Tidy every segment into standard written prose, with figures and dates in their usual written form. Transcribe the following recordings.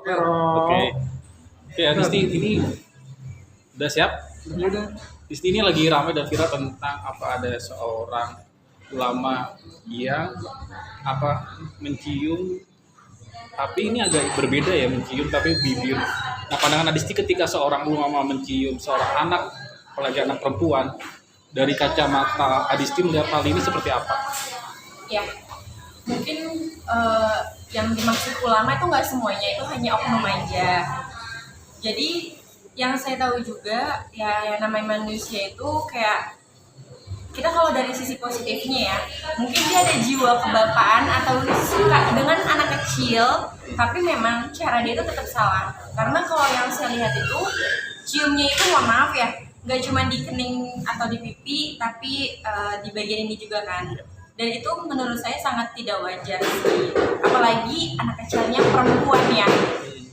Oke. Oke, Adisti ini udah siap? Udah. Adisti ini lagi ramai dan viral tentang ada seorang ulama yang mencium, tapi ini agak berbeda ya, mencium tapi bibir. Nah, pandangan Adisti ketika seorang ulama mencium seorang anak, apalagi anak perempuan, dari kacamata Adisti melihat hal ini seperti apa? Ya, mungkin yang dimaksud ulama itu nggak semuanya, itu hanya oknum aja. Jadi yang saya tahu juga ya, yang namanya manusia itu kayak kita kalau dari sisi positifnya ya, mungkin dia ada jiwa kebapaan atau suka dengan anak kecil, tapi memang cara dia itu tetap salah. Karena kalau yang saya lihat itu ciumnya itu, mohon maaf ya, nggak cuma di kening atau di pipi, tapi di bagian ini juga kan. Dan itu menurut saya sangat tidak wajar sih. Apalagi anak kecilnya perempuan ya.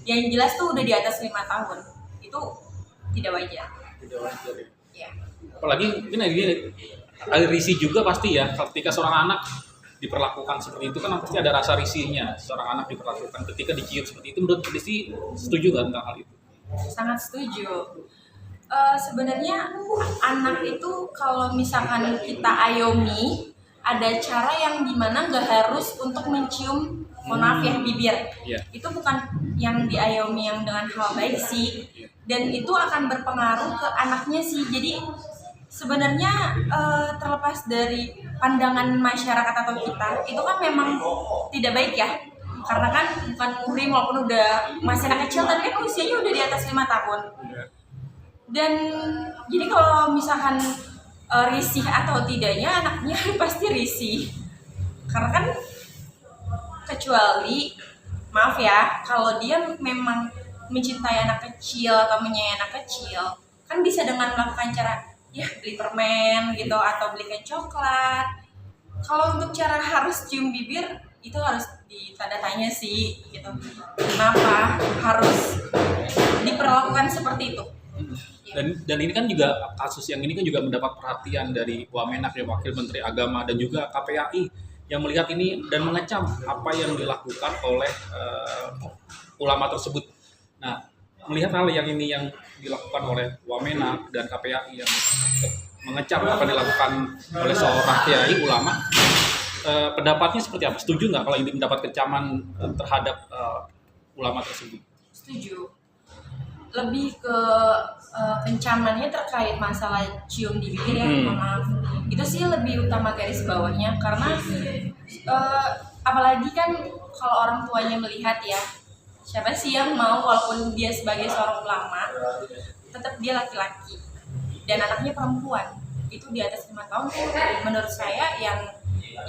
Yang jelas tuh udah di atas 5 tahun. Itu tidak wajar. Tidak wajar ya. Ya. Apalagi ini ada risih juga pasti ya, ketika seorang anak diperlakukan seperti itu kan pasti ada rasa risihnya. Seorang anak diperlakukan ketika dicium seperti itu, menurut Adisti setuju nggak tentang hal itu? Sangat setuju. Sebenarnya anak itu kalau misalkan kita ayomi, ada cara yang dimana nggak harus untuk mencium, mohon maaf ya, bibir. Yeah. Itu bukan yang diayomi yang dengan hal baik sih, dan itu akan berpengaruh ke anaknya sih. Jadi sebenarnya terlepas dari pandangan masyarakat atau kita, itu kan memang tidak baik ya. Karena kan bukan muhrim walaupun udah masih anak kecil, tapi kan usianya udah di atas 5 tahun. Dan jadi kalau misalkan risih atau tidaknya, anaknya pasti risih. Karena kan kecuali, maaf ya, kalau dia memang mencintai anak kecil atau menyayangi anak kecil, kan bisa dengan melakukan cara, ya beli permen gitu, atau belikan coklat. Kalau untuk cara harus cium bibir, itu harus ditanda tanya sih gitu. Kenapa harus diperlakukan seperti itu? Dan ini kan juga, kasus yang ini kan juga mendapat perhatian dari Wamenak ya, Wakil Menteri Agama, dan juga KPAI yang melihat ini dan mengecam apa yang dilakukan oleh ulama tersebut. Nah, melihat hal yang ini yang dilakukan oleh Wamenak dan KPAI yang mengecam apa yang dilakukan oleh seorang kiai ulama, pendapatnya seperti apa? Setuju nggak kalau ini mendapat kecaman terhadap ulama tersebut? Setuju. Lebih ke kencamannya terkait masalah cium di bibir ya, maaf. Itu sih lebih utama garis bawahnya, karena apalagi kan kalau orang tuanya melihat ya, siapa sih yang mau walaupun dia sebagai seorang ulama, tetap dia laki-laki dan anaknya perempuan, itu di atas 5 tahun tuh menurut saya yang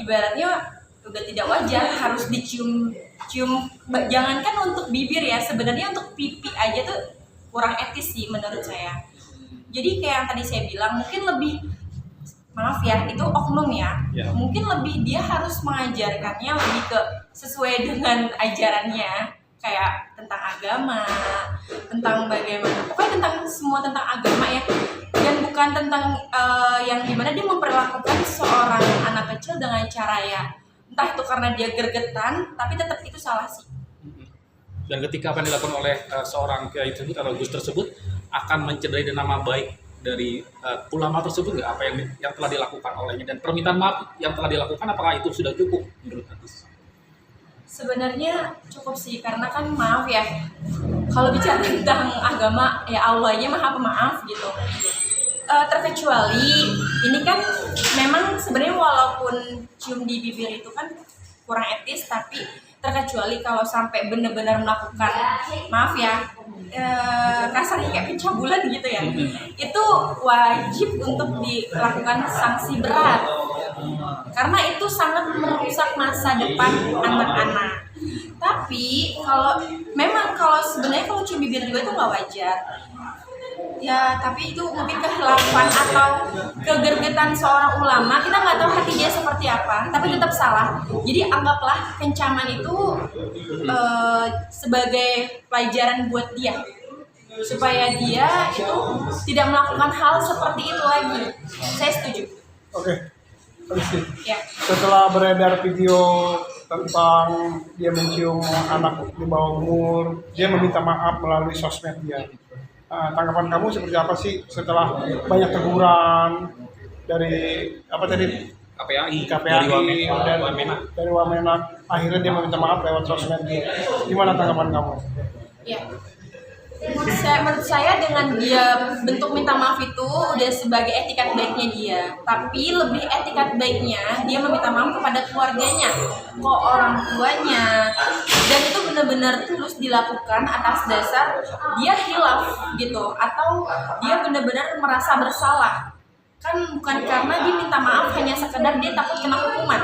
ibaratnya udah tidak wajar harus dicium. Jangankan untuk bibir ya, sebenarnya untuk pipi aja tuh kurang etis sih menurut saya. Jadi kayak yang tadi saya bilang, mungkin lebih, maaf ya, itu oknum ya. Mungkin lebih dia harus mengajarkannya lebih ke sesuai dengan ajarannya, kayak tentang agama, tentang bagaimana, pokoknya tentang semua tentang agama ya. Dan bukan tentang yang dimana dia memperlakukan seorang anak kecil dengan cara ya, entah itu karena dia gergetan, tapi tetap itu salah sih. Dan ketika apa yang dilakukan oleh seorang kiai tersebut atau gus tersebut akan mencederai nama baik dari ulama tersebut nggak, apa yang telah dilakukan olehnya, dan permintaan maaf yang telah dilakukan apakah itu sudah cukup menurut Hadis? Sebenarnya cukup sih, karena kan maaf ya, kalau bicara tentang agama ya Allahnya maha pemaaf gitu. Terkecuali ini kan memang sebenarnya walaupun cium di bibir itu kan kurang etis, tapi terkecuali kalau sampai benar-benar melakukan, maaf ya, kasarnya kayak pencabulan gitu ya, itu wajib untuk dilakukan sanksi berat, karena itu sangat merusak masa depan anak-anak. Tapi kalau sebenarnya kalau cium bibir juga itu nggak wajar ya, tapi itu mungkin kehilapan atau kegergetan seorang ulama, kita nggak tahu hati dia seperti apa, tapi tetap salah. Jadi anggaplah kencaman itu sebagai pelajaran buat dia, supaya dia itu tidak melakukan hal seperti itu lagi. Saya setuju. Oke. Ya. Setelah beredar video tentang dia mencium anak di bawah umur, dia meminta maaf melalui sosmed dia. Tanggapan kamu seperti apa sih setelah banyak teguran dari apa tadi KPAI, KPAI dari Wamenak. dari Wamenak, akhirnya dia meminta maaf lewat sosmed dia. Gimana tanggapan kamu? Ya, menurut saya dengan dia bentuk minta maaf itu udah sebagai etikat baiknya dia, tapi lebih etikat baiknya dia meminta maaf kepada keluarganya, ke orang tuanya, dan itu benar-benar tulus dilakukan atas dasar dia hilaf gitu, atau dia benar-benar merasa bersalah, kan bukan karena dia minta maaf hanya sekedar dia takut kena hukuman.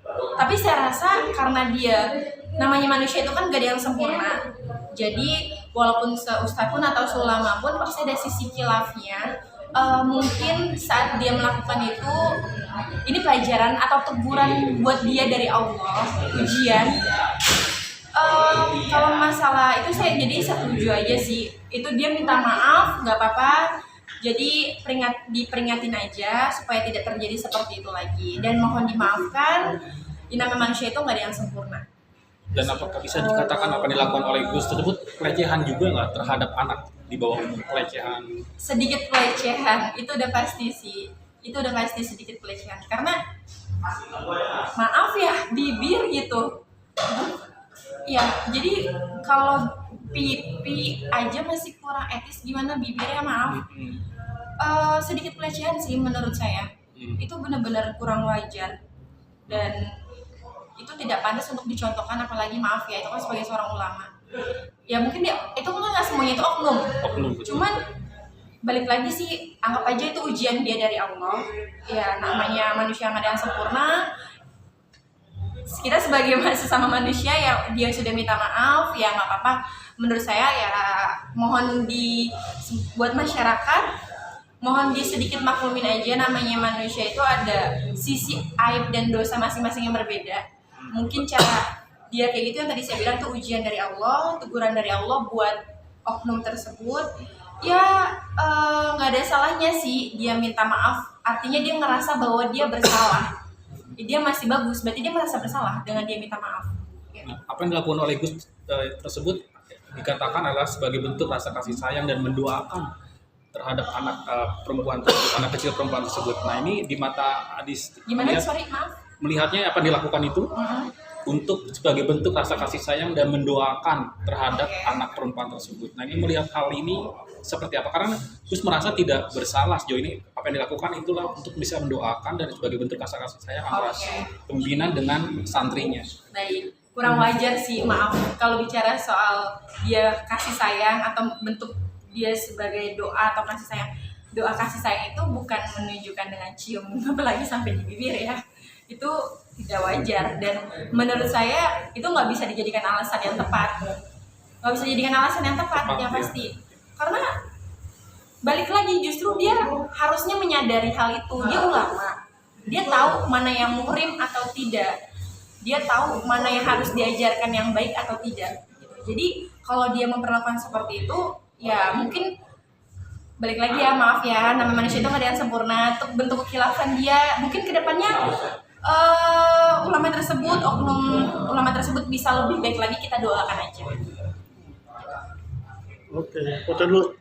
Tapi saya rasa karena dia namanya manusia itu kan gak ada yang sempurna. Jadi walaupun seustad pun atau seulama pun pasti ada sisi khilafnya. Mungkin saat dia melakukan itu ini pelajaran atau teguran buat dia dari Allah, ujian. Kalau masalah itu saya jadi setuju aja sih. Itu dia minta maaf, nggak apa-apa. Jadi diperingatin aja supaya tidak terjadi seperti itu lagi. Dan mohon dimaafkan. Namanya manusia itu nggak ada yang sempurna. Dan apakah bisa dikatakan apa yang dilakukan oleh Gus tersebut pelecehan juga nggak terhadap anak di bawah umur? Pelecehan Sedikit pelecehan itu udah pasti sih, itu udah pasti sedikit pelecehan karena maaf ya bibir gitu ya. Jadi kalau pipi aja masih kurang etis, gimana bibirnya? Maaf. Sedikit pelecehan sih menurut saya. Itu benar-benar kurang wajar dan itu tidak pantas untuk dicontohkan, apalagi maaf ya, itu kan sebagai seorang ulama ya, mungkin dia itu kan nggak semuanya itu oknum. Cuman balik lagi sih, anggap aja itu ujian dia dari Allah ya. Namanya manusia nggak ada yang sempurna, kita sebagai sesama manusia ya, dia sudah minta maaf ya nggak apa-apa. Menurut saya ya mohon buat masyarakat, mohon sedikit maklumin aja, namanya manusia itu ada sisi aib dan dosa masing-masing yang berbeda. Mungkin cara dia kayak gitu yang tadi saya bilang tuh ujian dari Allah, teguran dari Allah buat oknum tersebut. Ya nggak ada salahnya sih dia minta maaf, artinya dia ngerasa bahwa dia bersalah. Dia masih bagus, berarti dia merasa bersalah dengan dia minta maaf. Nah, apa yang dilakukan oleh Gus tersebut dikatakan adalah sebagai bentuk rasa kasih sayang dan mendoakan terhadap anak perempuan tersebut, anak kecil perempuan tersebut. Nah ini di mata Adis Gimana? Sorry, maaf. Melihatnya apa yang dilakukan itu untuk sebagai bentuk rasa kasih sayang dan mendoakan terhadap anak perempuan tersebut. Nah ini melihat hal ini seperti apa? Karena Gus merasa tidak bersalah sejauh ini, apa yang dilakukan itulah untuk bisa mendoakan dan sebagai bentuk rasa kasih sayang antara pembina dengan santrinya. Baik, kurang wajar sih, maaf kalau bicara soal dia kasih sayang atau bentuk dia sebagai doa atau kasih sayang. Doa kasih sayang itu bukan menunjukkan dengan cium, apalagi sampai di bibir ya. Itu tidak wajar dan menurut saya itu nggak bisa dijadikan alasan yang tepat. Nggak bisa dijadikan alasan yang tepat ya pasti. Karena balik lagi, justru dia harusnya menyadari hal itu. Dia ulama, dia tahu mana yang muhrim atau tidak, dia tahu mana yang harus diajarkan yang baik atau tidak. Jadi kalau dia memperlakukan seperti itu, ya mungkin balik lagi ya, maaf ya, namanya manusia itu nggak ada yang sempurna. Untuk bentuk kekhilafan dia, mungkin kedepannya oknum ulama tersebut bisa lebih baik lagi, kita doakan aja. Oke, foto dulu.